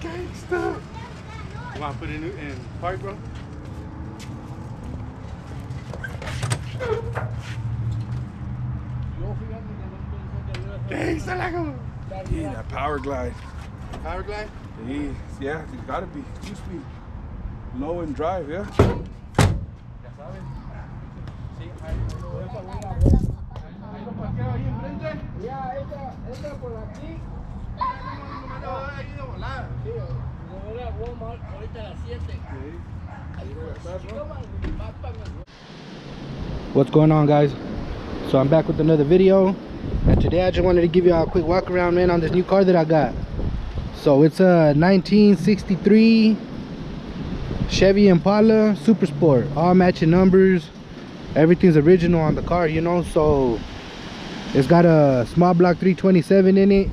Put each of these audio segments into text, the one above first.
Gangsta. You want to put it in park, bro? Gangsta, like a... Yeah, that power glide. Power glide? Yeah, it's gotta be 2-speed. Low and drive, yeah. What's going on, guys? So I'm back with another video, and today I just wanted to give you a quick walk around, man, on this new car that I got. So it's a 1963 Chevy Impala Super Sport, all matching numbers, everything's original on the car, you know. So it's got a small block 327 in it,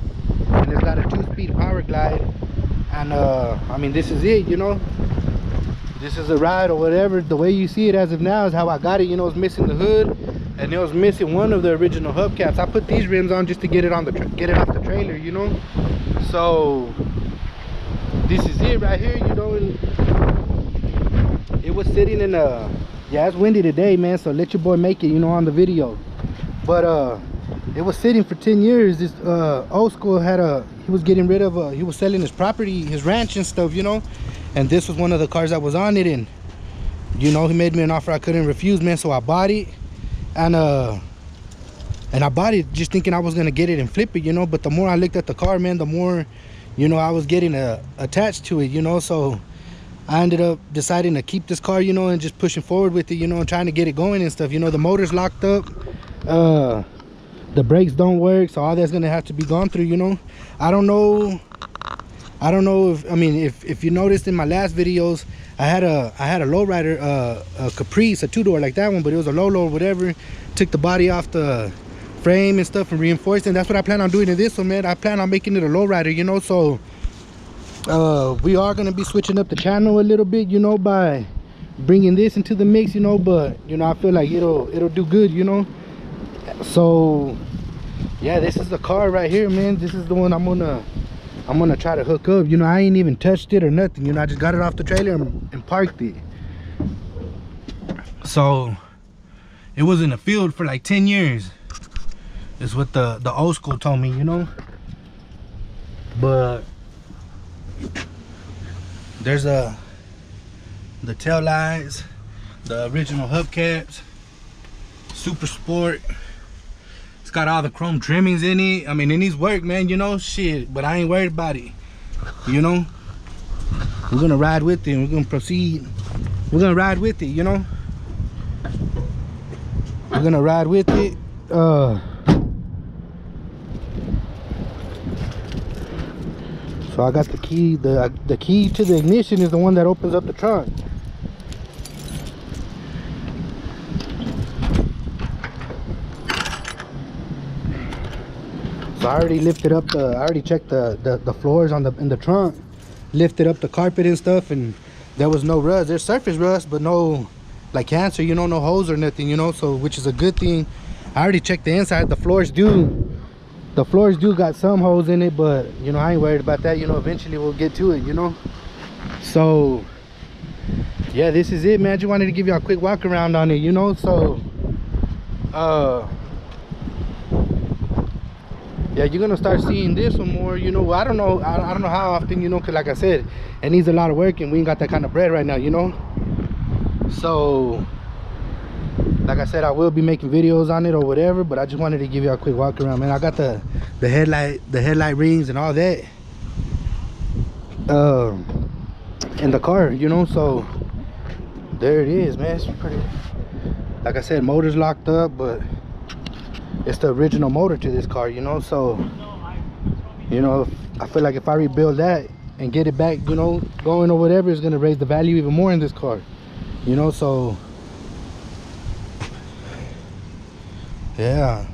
and it's got a 2-speed power glide, and I mean, this is it, you know. This is a ride or whatever. The way you see it as of now is how I got it, you know. It's missing the hood, and it was missing one of the original hubcaps. I put these rims on just to get it on the get it off the trailer, you know. So this is it right here, you know. It was sitting in a, yeah, it's windy today, man, so let your boy make it, you know, on the video. But it was sitting for 10 years. This old school had he was getting rid of he was selling his property, his ranch and stuff, you know. And this was one of the cars that was on it, and you know, he made me an offer I couldn't refuse, man. So I bought it, and I bought it just thinking I was gonna get it and flip it, you know. But the more I looked at the car, man, the more, you know, I was getting attached to it, you know. So I ended up deciding to keep this car, you know, and just pushing forward with it, you know, and trying to get it going and stuff, you know. The motor's locked up, the brakes don't work, so all that's gonna have to be gone through, you know. I don't know if, I mean, if you noticed in my last videos, I had a lowrider, a Caprice, a 2-door like that one, but it was a low whatever. Took the body off the frame and stuff and reinforced it. And that's what I plan on doing in this one, man. I plan on making it a lowrider, you know. So we are gonna be switching up the channel a little bit, you know, by bringing this into the mix, you know. But you know, I feel like it'll do good, you know. So yeah, this is the car right here, man. This is the one I'm gonna try to hook up, you know. I ain't even touched it or nothing, you know. I just got it off the trailer and parked it. So it was in the field for like 10 years is what the old school told me, you know. But there's the tail lights, the original hubcaps, Super Sport. Got all the chrome trimmings in it. I mean, it needs work, man, you know, shit, but I ain't worried about it, you know. We're gonna ride with it, we're gonna proceed, we're gonna ride with it, you know. We're gonna ride with it. So I got the key. The key to the ignition is the one that opens up the trunk. So I already lifted up I already checked the floors in the trunk, lifted up the carpet and stuff, and there was no rust. There's surface rust, but no like cancer, you know, no holes or nothing, you know. So which is a good thing. I already checked the inside. The floors do got some holes in it, but you know, I ain't worried about that, you know. Eventually we'll get to it, you know. So yeah, this is it, man. I just wanted to give you a quick walk around on it, you know. So yeah, you're gonna start seeing this one more, you know. I don't know how often, you know, because like I said, it needs a lot of work and we ain't got that kind of bread right now, you know. So like I said, I will be making videos on it or whatever, but I just wanted to give you a quick walk around, man. I got the headlight rings and all that in the car, you know. So there it is, man. It's pretty, like I said, motor's locked up, but it's the original motor to this car, you know. So you know, I feel like if I rebuild that and get it back, you know, going or whatever, it's gonna raise the value even more in this car, you know. So yeah,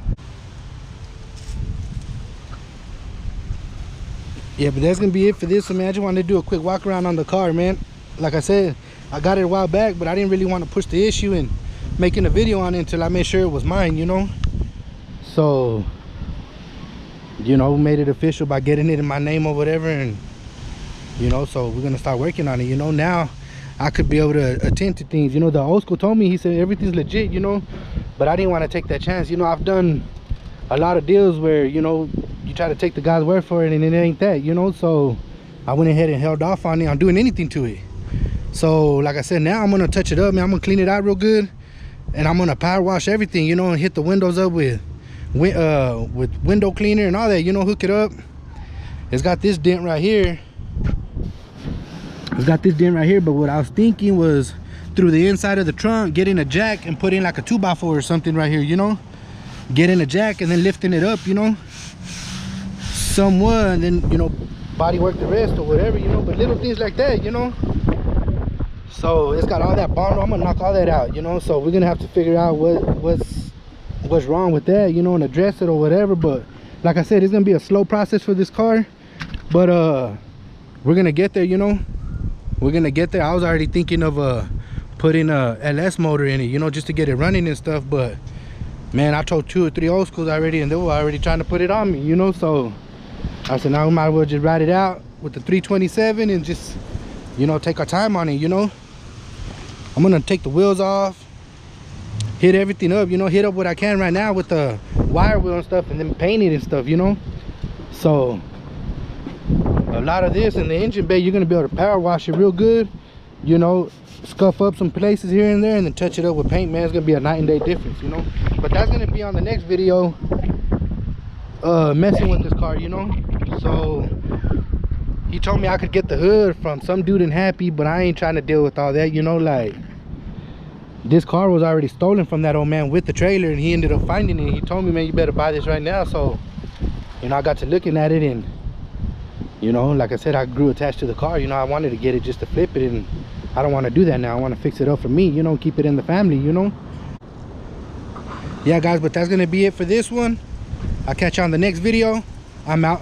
but that's gonna be it for this one, man. I just wanted to do a quick walk around on the car, man. Like I said, I got it a while back, but I didn't really want to push the issue and making a video on it until I made sure it was mine, you know. So you know, made it official by getting it in my name or whatever, and you know. So we're gonna start working on it, you know. Now I could be able to attend to things, you know. The old school told me, he said everything's legit, you know, but I didn't want to take that chance, you know. I've done a lot of deals where, you know, you try to take the guy's word for it and it ain't that, you know. So I went ahead and held off on it, on doing anything to it. So like I said, now I'm gonna touch it up, man. I'm gonna clean it out real good, and I'm gonna power wash everything, you know, and hit the windows up with window cleaner and all that, you know. Hook it up. It's got this dent right here. It's got this dent right here, but what I was thinking was through the inside of the trunk, getting a jack and putting like a 2x4 or something right here, you know. Getting a jack and then lifting it up, you know, somewhat, and then, you know, body work the rest or whatever, you know. But little things like that, you know. So it's got all that bond. I'm gonna knock all that out, you know. So we're gonna have to figure out what's wrong with that, you know, and address it or whatever. But like I said, it's gonna be a slow process for this car, but we're gonna get there, you know. We're gonna get there. I was already thinking of putting a LS motor in it, you know, just to get it running and stuff. But man, I told 2 or 3 old schools already, and they were already trying to put it on me, you know. So I said, now we might as well just ride it out with the 327 and just, you know, take our time on it, you know. I'm gonna take the wheels off, hit everything up, you know, hit up what I can right now with the wire wheel and stuff, and then paint it and stuff, you know. So a lot of this in the engine bay, you're gonna be able to power wash it real good, you know, scuff up some places here and there, and then touch it up with paint, man. It's gonna be a night and day difference, you know. But that's gonna be on the next video, messing with this car, you know. So he told me I could get the hood from some dude in Happy, but I ain't trying to deal with all that, you know. Like, this car was already stolen from that old man with the trailer, and he ended up finding it. He told me, man, you better buy this right now. So, you know, I got to looking at it, and, you know, like I said, I grew attached to the car. You know, I wanted to get it just to flip it, and I don't want to do that now. I want to fix it up for me, you know, keep it in the family, you know. Yeah, guys, but that's gonna be it for this one. I'll catch you on the next video. I'm out.